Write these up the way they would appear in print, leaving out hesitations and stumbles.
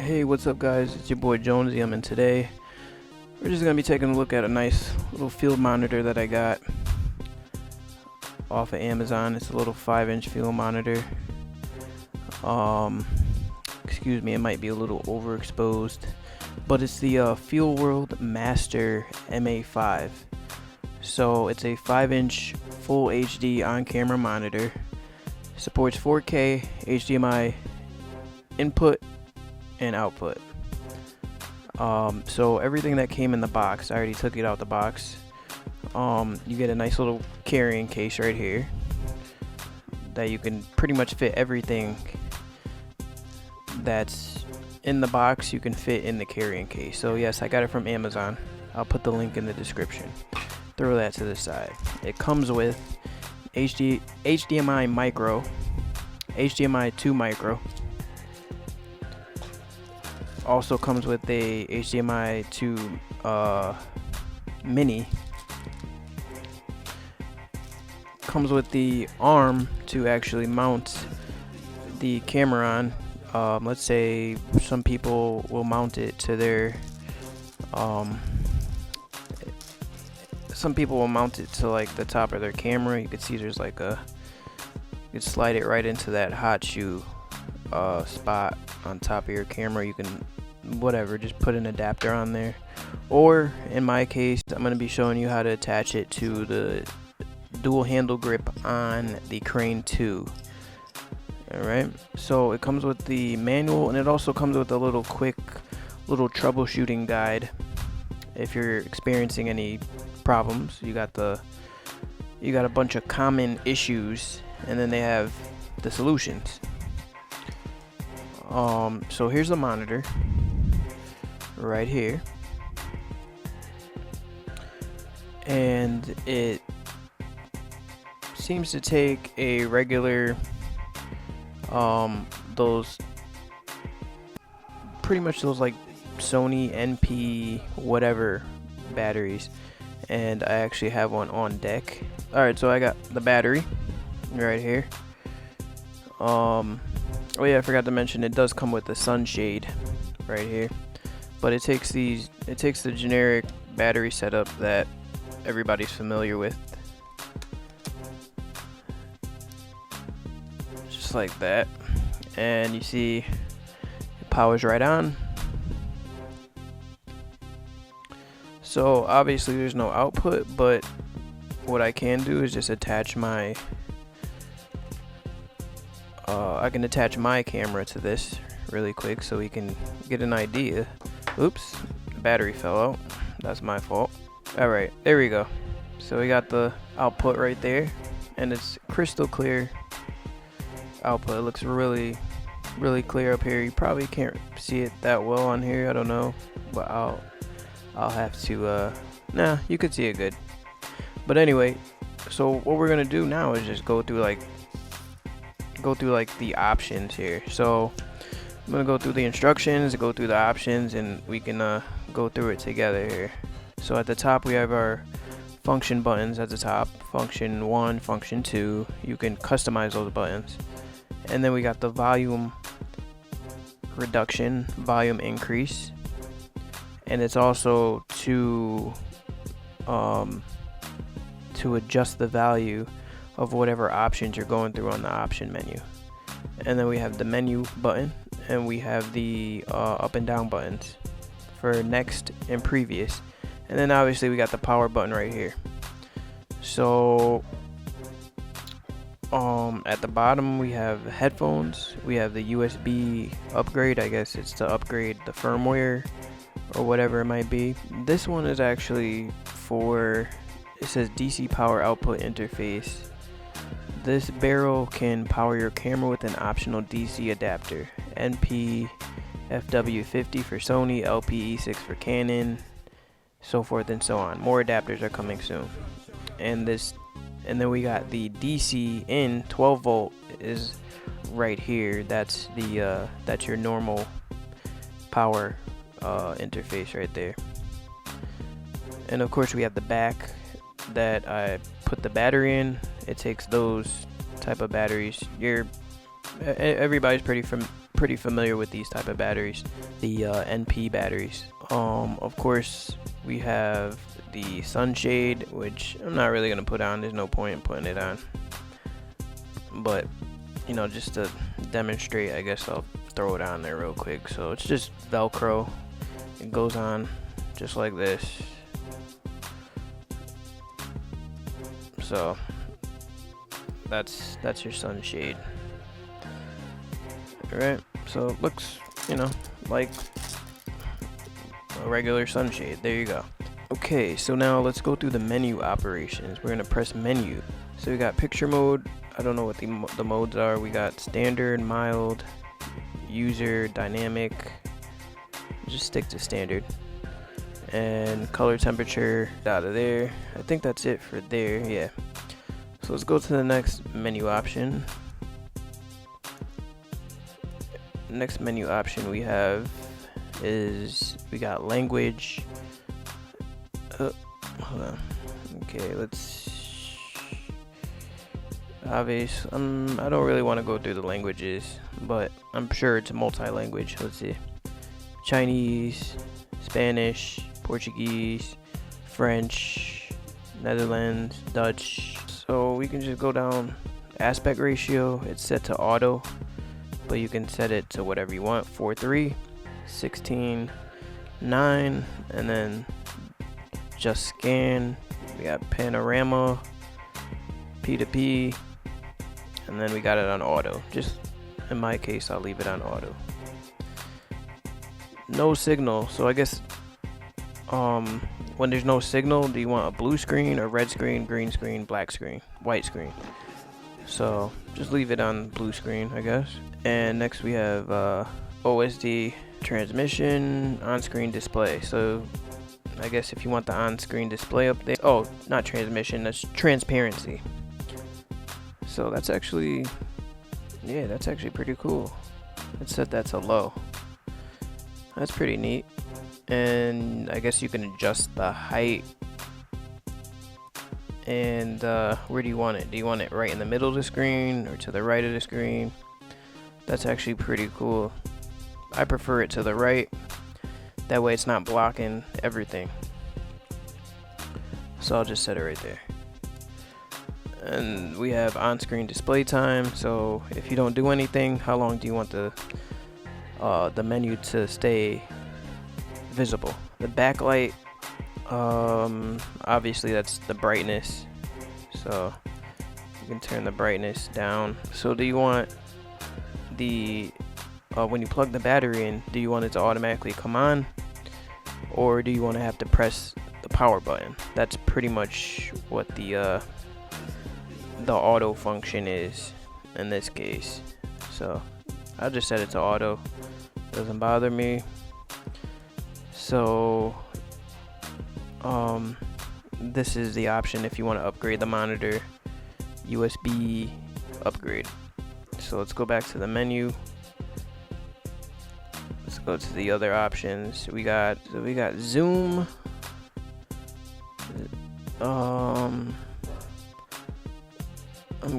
Hey, what's up guys? It's your boy Jonesy, and today we're just going to be taking a look at a nice little field monitor that I got off of Amazon. It's a little 5-inch field monitor. Excuse me, it might be a little overexposed, but it's the Feelworld Master MA5. So it's a 5-inch full HD on-camera monitor. Supports 4K HDMI input and output. So everything that came in the box, I already took it out the box. You get a nice little carrying case right here that you can pretty much fit everything that's in the box. You can fit in the carrying case. So yes, I got it from Amazon. I'll put the link in the description. Throw that to the side. It comes with HDMI micro, HDMI 2 micro. Also comes with a HDMI 2 mini. Comes with the arm to actually mount the camera on. Let's say some people will mount it to their some people will mount it to like the top of their camera. You can see there's like you can slide it right into that hot shoe spot on top of your camera. You can just put an adapter on there, or in my case I'm going to be showing you how to attach it to the dual handle grip on the Crane 2. Alright, so it comes with the manual, and it also comes with a little quick troubleshooting guide if you're experiencing any problems. You got a bunch of common issues, and then they have the solutions. So here's the monitor right here, and it seems to take a regular those like Sony NP whatever batteries, and I actually have one on deck. Alright, so I got the battery right here. Oh yeah, I forgot to mention it does come with the sunshade right here, but it takes the generic battery setup that everybody's familiar with, just like that, and you see it powers right on. So obviously there's no output, but what I can do is just attach my I can attach my camera to this really quick so we can get an idea. Oops, the battery fell out. That's my fault. Alright, there we go. So we got the output right there, and it's crystal clear output. It looks really clear up here. You probably can't see it that well on here, I don't know, but I'll have to nah, you could see it good. But anyway, so what we're gonna do now is just go through like the options here. So I'm gonna go through the instructions, go through the options, and we can go through it together here. So at the top we have our function buttons at the top. Function 1, function 2. You can customize those buttons. And then we got the volume reduction, volume increase, and it's also to adjust the value of whatever options you're going through on the option menu. And then we have the menu button, and we have the up and down buttons for next and previous. And then obviously we got the power button right here. So at the bottom we have headphones, we have the USB upgrade. I guess it's to upgrade the firmware or whatever it might be. This one is actually for, it says DC power output interface. This barrel can power your camera with an optional DC adapter. NP FW50 for Sony, LPE6 for Canon, so forth and so on. More adapters are coming soon. And then we got the DC in 12 volt is right here. That's your normal power interface right there. And of course we have the back that I put the battery in. It takes those type of batteries. Your everybody's pretty familiar with these type of batteries, the NP batteries. Of course, we have the sunshade, which I'm not really gonna put on. There's no point in putting it on, but you know, just to demonstrate, I guess I'll throw it on there real quick. So it's just Velcro. It goes on just like this. So that's your sunshade. Alright, so it looks, you know, like a regular sunshade. There you go. Okay, so now let's go through the menu operations. We're gonna press menu. So we got picture mode. I don't know what the modes are. We got standard, mild, user, dynamic. Just stick to standard. And color temperature out of there. I think that's it for there. Yeah. So let's go to the next menu option. Next menu option we have is we got language. Hold on. Okay, let's obvious. I don't really want to go through the languages, but I'm sure it's multi-language. Let's see. Chinese, Spanish, Portuguese, French, Netherlands, Dutch. So we can just go down aspect ratio. It's set to auto, but you can set it to whatever you want. 4:3, 16, 9, and then just scan. We got panorama, P2P, and then we got it on auto. Just in my case, I'll leave it on auto. No signal. So I guess when there's no signal, do you want a blue screen, or red screen, green screen, black screen, white screen? So just leave it on blue screen, I guess. And next we have OSD transmission, on-screen display. So I guess if you want the on-screen display up there, oh, not transmission, that's transparency. So that's actually, yeah, that's actually pretty cool. Let's set that to low. That's pretty neat. And I guess you can adjust the height. And where do you want it? Do you want it right in the middle of the screen or to the right of the screen? That's actually pretty cool. I prefer it to the right. That way it's not blocking everything. So I'll just set it right there. And we have on-screen display time. So if you don't do anything, how long do you want the menu to stay visible? The backlight, obviously that's the brightness. So you can turn the brightness down. So do you want the when you plug the battery in, do you want it to automatically come on, or do you want to have to press the power button? That's pretty much what the auto function is in this case. So I'll just set it to auto. Doesn't bother me. So this is the option if you want to upgrade the monitor. USB upgrade. So let's go back to the menu. Let's go to the other options. We got zoom. I'm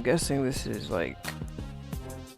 guessing this is like,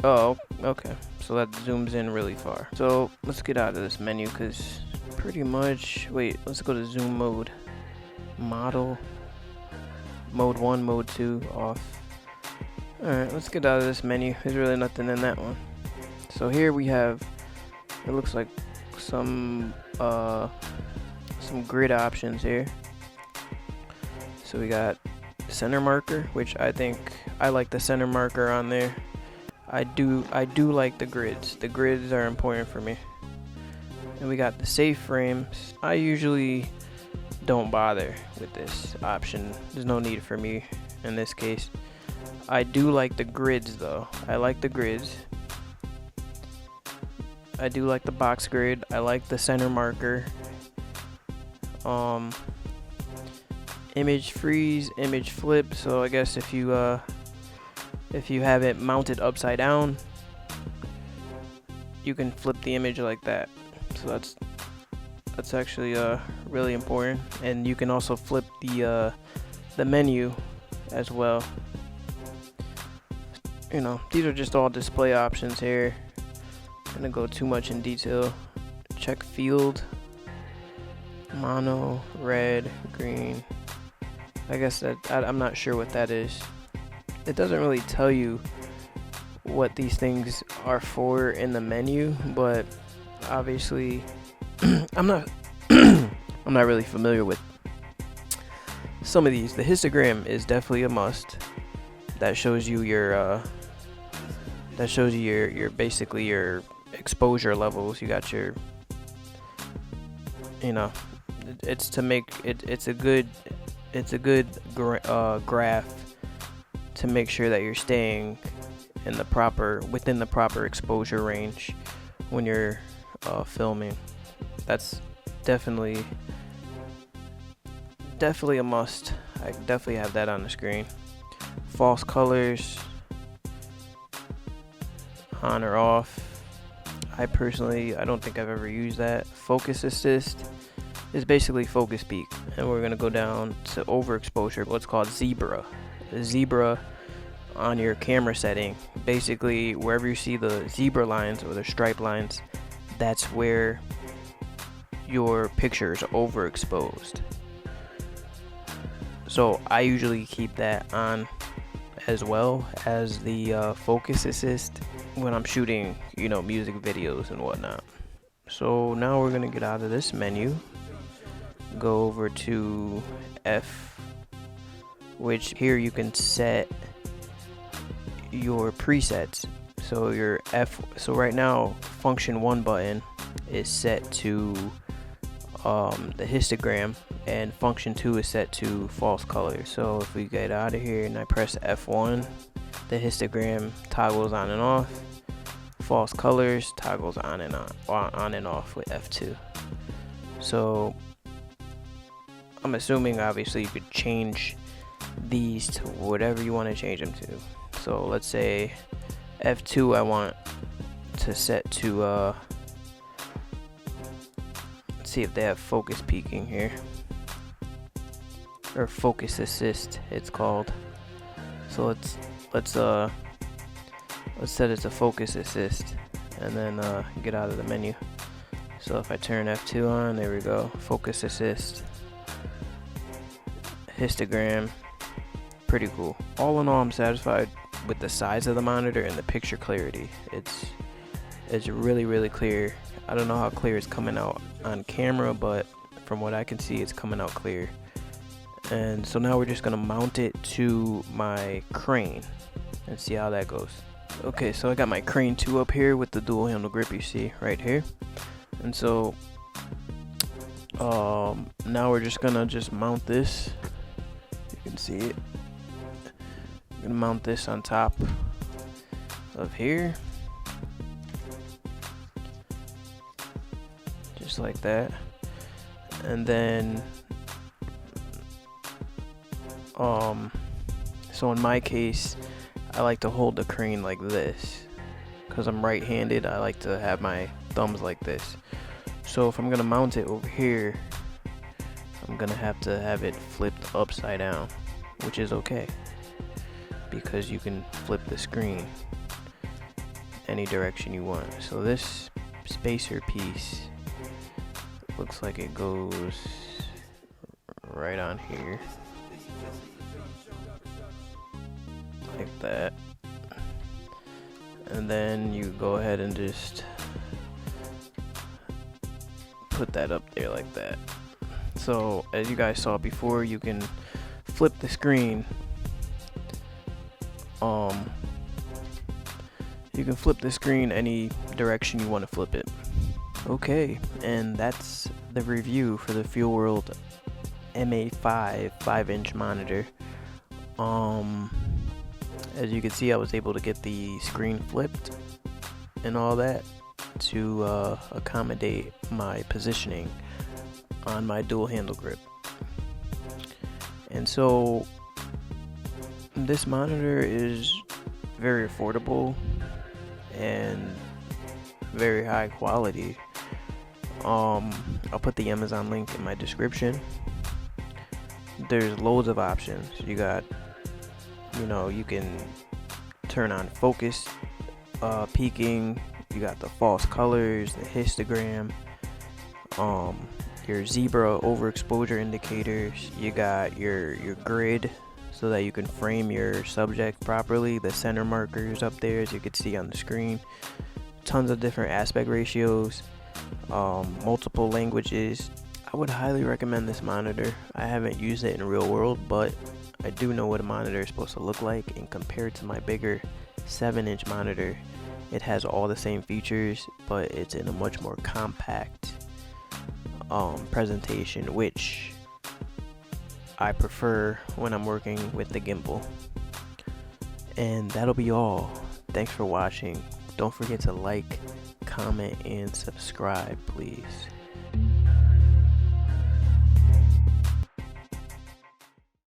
oh, okay. So that zooms in really far. So let's get out of this menu because pretty much, wait, let's go to zoom mode. Model. Mode 1, mode 2, off. Alright, let's get out of this menu. There's really nothing in that one. So here we have, it looks like some grid options here. So we got center marker, which I think I like the center marker on there. I do like the grids. The grids are important for me. And we got the save frames. I usually don't bother with this option. There's no need for me in this case. I do like the grids though. I like the grids. I do like the box grid. I like the center marker. Image freeze, image flip. So I guess if you have it mounted upside down, you can flip the image like that. So that's actually really important. And you can also flip the menu as well. you know, these are just all display options here. I'm gonna go too much in detail. Check field, mono, red, green. I guess that I'm not sure what that is. It doesn't really tell you what these things are for in the menu, but obviously I'm not I'm not really familiar with some of these. The histogram is definitely a must. That shows you your basically your exposure levels. You got your, you know, it's to make it, it's a good graph to make sure that you're staying in the within the proper exposure range when you're filming. That's definitely a must. I definitely have that on the screen. False colors, on or off. I don't think I've ever used that. Focus assist is basically focus peak, and we're gonna go down to overexposure, what's called zebra. Zebra on your camera setting, basically wherever you see the zebra lines or the stripe lines, that's where your picture is overexposed. So I usually keep that on, as well as the focus assist when I'm shooting, you know, music videos and whatnot. So now we're gonna get out of this menu, go over to F, which here you can set your presets. So your F, so right now function 1 button is set to the histogram, and function 2 is set to false color. So if we get out of here and I press F1, the histogram toggles on and off. False colors toggles on and off with F2. So I'm assuming obviously you could change these to whatever you want to change them to. So let's say F2 I want to set to let's see if they have focus peaking here, or focus assist it's called. So let's set it to focus assist, and then get out of the menu. So if I turn F2 on, there we go, focus assist, histogram, pretty cool. All in all, I'm satisfied with the size of the monitor and the picture clarity. It's really clear. I don't know how clear it's coming out on camera, but from what I can see, it's coming out clear. And so now we're just gonna mount it to my crane and see how that goes. Okay, so I got my crane 2 up here with the dual handle grip you see right here. And so now we're just gonna mount this. You can see it. I'm gonna mount this on top of here, just like that. And then so in my case, I like to hold the crane like this because I'm right-handed. I like to have my thumbs like this. So if I'm gonna mount it over here, I'm gonna have to have it flipped upside down, which is okay because you can flip the screen any direction you want. So this spacer piece looks like it goes right on here, like that. And then you go ahead and just put that up there like that. So as you guys saw before, you can flip the screen. You can flip the screen any direction you want to flip it. Okay, and that's the review for the Feelworld MA5 5-inch monitor. As you can see, I was able to get the screen flipped and all that to accommodate my positioning on my dual handle grip. And so this monitor is very affordable and very high quality. I'll put the Amazon link in my description. There's loads of options. You got, you know, you can turn on focus, peaking. You got the false colors, the histogram, your zebra overexposure indicators. You got your grid, so that you can frame your subject properly. The center markers up there, as you can see on the screen. Tons of different aspect ratios, multiple languages. I would highly recommend this monitor. I haven't used it in real world, but I do know what a monitor is supposed to look like, and compared to my bigger 7-inch monitor, it has all the same features, but it's in a much more compact presentation, which I prefer when I'm working with the gimbal. And that'll be all. Thanks for watching. Don't forget to like, comment, and subscribe, please.